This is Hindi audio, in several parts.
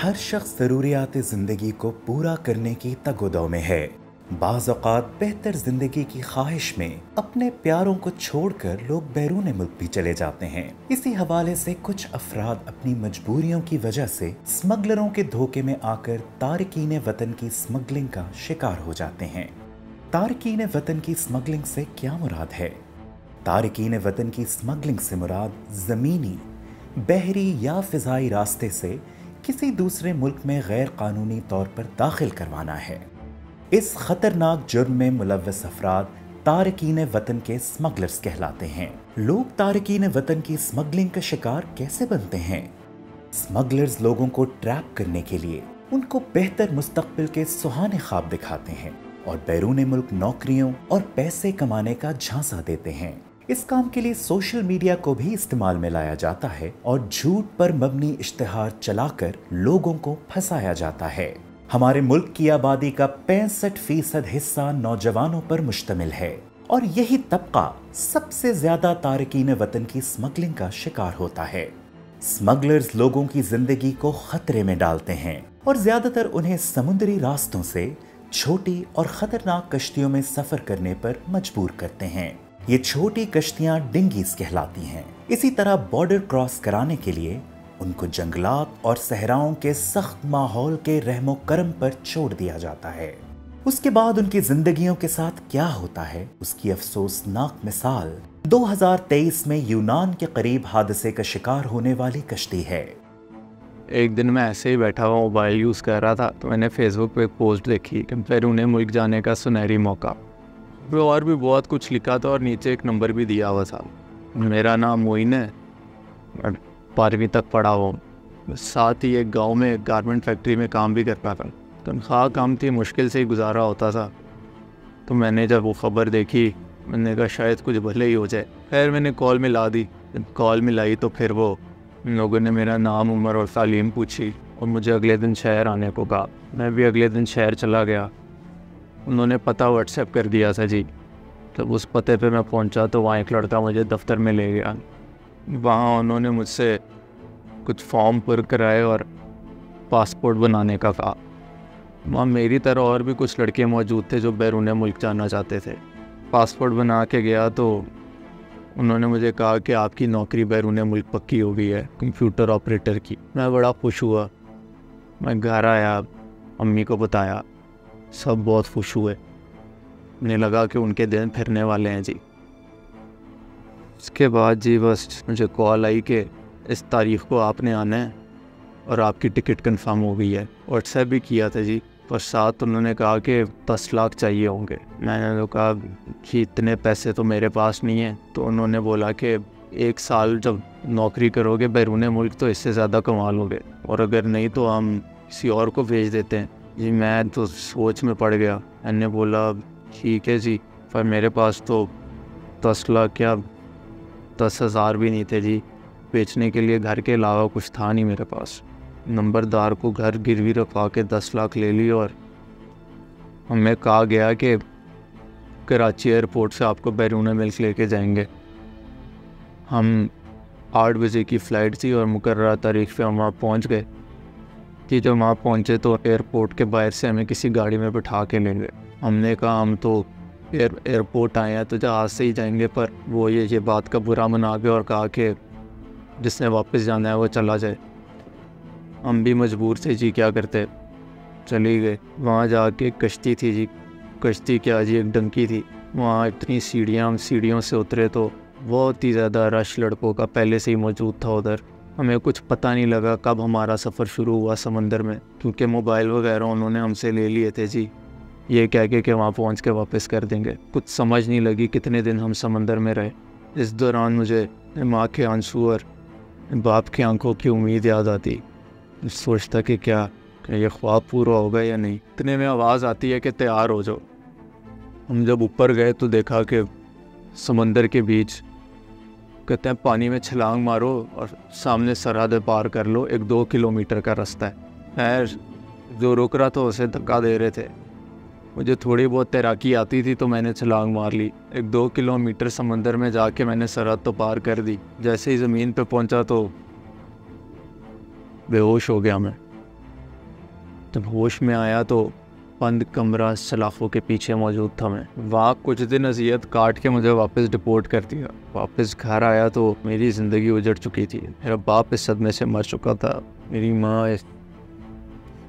हर शख्स ज़रूरियात ज़िंदगी को पूरा करने की तगोदौ में है। बाज़ औक़ात बेहतर ज़िंदगी की ख्वाहिश में अपने प्यारों को छोड़कर लोग बैरून मुल्क भी चले जाते हैं। इसी हवाले से कुछ अफराद अपनी मजबूरियों की वजह से स्मगलरों के धोखे में आकर तारकीन वतन की स्मगलिंग का शिकार हो जाते हैं। तारकीन वतन की स्मगलिंग से क्या मुराद है? तारकीन वतन की स्मगलिंग से मुराद ज़मीनी, बहरी या फ़िज़ाई रास्ते से किसी दूसरे मुल्क में गैर कानूनी तौर पर दाखिल करवाना है। इस खतरनाक जुर्म में मुलव्वस अफराद तारकीन वतन के स्मगलर्स कहलाते हैं। लोग तारकीन वतन की स्मगलिंग का शिकार कैसे बनते हैं? स्मगलर्स लोगों को ट्रैप करने के लिए उनको बेहतर मुस्तकबिल के सुहाने ख्वाब दिखाते हैं और बैरून मुल्क नौकरियों और पैसे कमाने का झांसा देते हैं। इस काम के लिए सोशल मीडिया को भी इस्तेमाल में लाया जाता है और झूठ पर मबनी इश्तिहार चलाकर लोगों को फंसाया जाता है। हमारे मुल्क की आबादी का 65% हिस्सा नौजवानों पर मुश्तमिल है और यही तबका सबसे ज्यादा तारकीन वतन की स्मगलिंग का शिकार होता है। स्मगलर्स लोगों की जिंदगी को खतरे में डालते हैं और ज्यादातर उन्हें समुद्री रास्तों से छोटी और खतरनाक कश्तियों में सफर करने पर मजबूर करते हैं। ये छोटी कश्तियां डिंगीज कहलाती हैं। इसी तरह बॉर्डर क्रॉस कराने के लिए उनको जंगलात और सहराओं के सख्त माहौल के रहमो करम पर छोड़ दिया जाता है। उसके बाद उनकी जिंदगियों के साथ क्या होता है, उसकी अफसोसनाक मिसाल 2023 में यूनान के करीब हादसे का शिकार होने वाली कश्ती है। एक दिन मैं ऐसे ही बैठा हुआ मोबाइल यूज़ कर रहा था तो मैंने फेसबुक पे एक पोस्ट देखी कि बैरून मुल्क जाने का सुनहरी मौका। वो और भी बहुत कुछ लिखा था और नीचे एक नंबर भी दिया हुआ था। मेरा नाम मोइन है, मैं 12वीं तक पढ़ा हूँ। साथ ही एक गांव में गारमेंट फैक्ट्री में काम भी करता था। तनख्वाह कम थी, मुश्किल से ही गुजारा होता था। तो मैंने जब वो ख़बर देखी मैंने कहा शायद कुछ भले ही हो जाए। खैर मैंने कॉल मिला दी। कॉल मिलाई तो फिर वो लोगों ने मेरा नाम, उम्र और तालीम पूछी और मुझे अगले दिन शहर आने को कहा। मैं भी अगले दिन शहर चला गया। उन्होंने पता व्हाट्सएप कर दिया था जी। तब उस पते पे मैं पहुंचा तो वहाँ एक लड़का मुझे दफ्तर में ले गया। वहाँ उन्होंने मुझसे कुछ फॉर्म भर कराए और पासपोर्ट बनाने का कहा। वहाँ मेरी तरह और भी कुछ लड़के मौजूद थे जो बैरून मुल्क जाना चाहते थे। पासपोर्ट बना के गया तो उन्होंने मुझे कहा कि आपकी नौकरी बैरून मुल्क पक्की हो गई है, कंप्यूटर ऑपरेटर की। मैं बड़ा खुश हुआ। मैं घर आया, अम्मी को बताया, सब बहुत खुश हुए। मुझे लगा कि उनके दिन फिरने वाले हैं जी। इसके बाद जी बस मुझे कॉल आई कि इस तारीख़ को आपने आना है और आपकी टिकट कंफर्म हो गई है। व्हाट्सएप भी किया था जी, पर साथ उन्होंने कहा कि 10 लाख चाहिए होंगे। मैंने तो कहा कि इतने पैसे तो मेरे पास नहीं है। तो उन्होंने बोला कि 1 साल जब नौकरी करोगे बैरून मुल्क तो इससे ज़्यादा कमा लोगे, और अगर नहीं तो हम किसी और को भेज देते हैं। जी मैं तो सोच में पड़ गया। मैंने बोला ठीक है जी, पर मेरे पास तो 10 लाख क्या 10,000 भी नहीं थे जी। बेचने के लिए घर के अलावा कुछ था नहीं मेरे पास। नंबरदार को घर गिरवी रखवा के 10 लाख ले ली और हमें कहा गया कि कराची एयरपोर्ट से आपको बैरून मुल्क लेके जाएंगे। हम 8 बजे की फ़्लाइट थी और मुकर्ररा तारीख पे हम वहाँ पहुँच गए। कि जब वहाँ पहुँचे तो एयरपोर्ट के बाहर से हमें किसी गाड़ी में बिठा के लेंगे। हमने कहा हम तो एयरपोर्ट आए हैं तो जहाज़ से ही जाएंगे, पर वो ये बात का बुरा मना गए और कहा कि जिसने वापस जाना है वो चला जाए। हम भी मजबूर थे जी, क्या करते, चले गए। वहाँ जाके कश्ती थी जी, कश्ती क्या जी एक डंकी थी। वहाँ इतनी सीढ़ियाँ, हम सीढ़ियों से उतरे तो बहुत ही ज़्यादा रश लड़कों का पहले से ही मौजूद था उधर। हमें कुछ पता नहीं लगा कब हमारा सफ़र शुरू हुआ समंदर में, क्योंकि मोबाइल वगैरह उन्होंने हमसे ले लिए थे जी, ये कह के कि वहाँ पहुँच के वापस कर देंगे। कुछ समझ नहीं लगी कितने दिन हम समंदर में रहे। इस दौरान मुझे माँ के आंसू और बाप की आंखों की उम्मीद याद आती। सोचता कि क्या ये ख्वाब पूरा होगा या नहीं। इतने में आवाज़ आती है कि तैयार हो जाओ। हम जब ऊपर गए तो देखा कि समंदर के बीच कहते हैं पानी में छलांग मारो और सामने सरहद पार कर लो, 1-2 किलोमीटर का रास्ता है। खैर जो रुक रहा था उसे धक्का दे रहे थे। मुझे थोड़ी बहुत तैराकी आती थी तो मैंने छलांग मार ली। 1-2 किलोमीटर समंदर में जाके मैंने सरहद तो पार कर दी। जैसे ही ज़मीन पे पहुंचा तो बेहोश हो गया मैं। जब होश में आया तो बंद कमरा सलाखों के पीछे मौजूद था। मैं वहाँ कुछ दिन अजियत काट के मुझे वापस डिपोर्ट कर दिया। वापस घर आया तो मेरी ज़िंदगी उजड़ चुकी थी। मेरा बाप इस सदमे से मर चुका था, मेरी माँ इस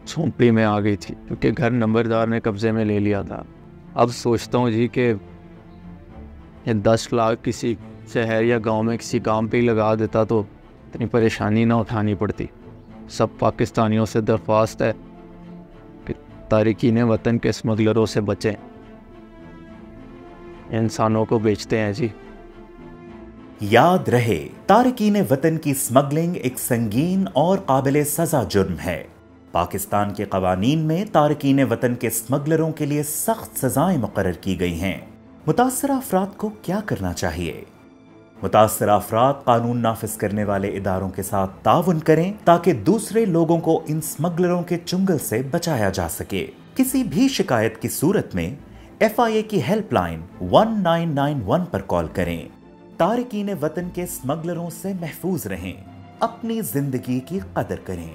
झोंपड़ी में आ गई थी क्योंकि घर नंबरदार ने कब्ज़े में ले लिया था। अब सोचता हूँ जी कि ये 10 लाख किसी शहर या गांव में किसी काम पे ही लगा देता तो इतनी परेशानी ना उठानी पड़ती। सब पाकिस्तानियों से दरख्वास्त है कि तारिकीन वतन के स्मगलरों से बचें, इंसानों को बेचते हैं जी। याद रहे, तारिकीन वतन की स्मगलिंग एक संगीन और काबिल सजा जुर्म है। पाकिस्तान के कवानीन में तारिकीन वतन के स्मगलरों के लिए सख्त सजाएं मुकर्रर की गई हैं। मुतासरा अफराद को क्या करना चाहिए? मुतासरा अफराद कानून नाफिज करने वाले इदारों के साथ ताउन करें ताकि दूसरे लोगों को इन स्मगलरों के चुंगल से बचाया जा सके। किसी भी शिकायत की सूरत में FIA की हेल्पलाइन 1991 पर कॉल करें। तारिकीन वतन के स्मगलरों से महफूज रहें, अपनी जिंदगी की कदर करें।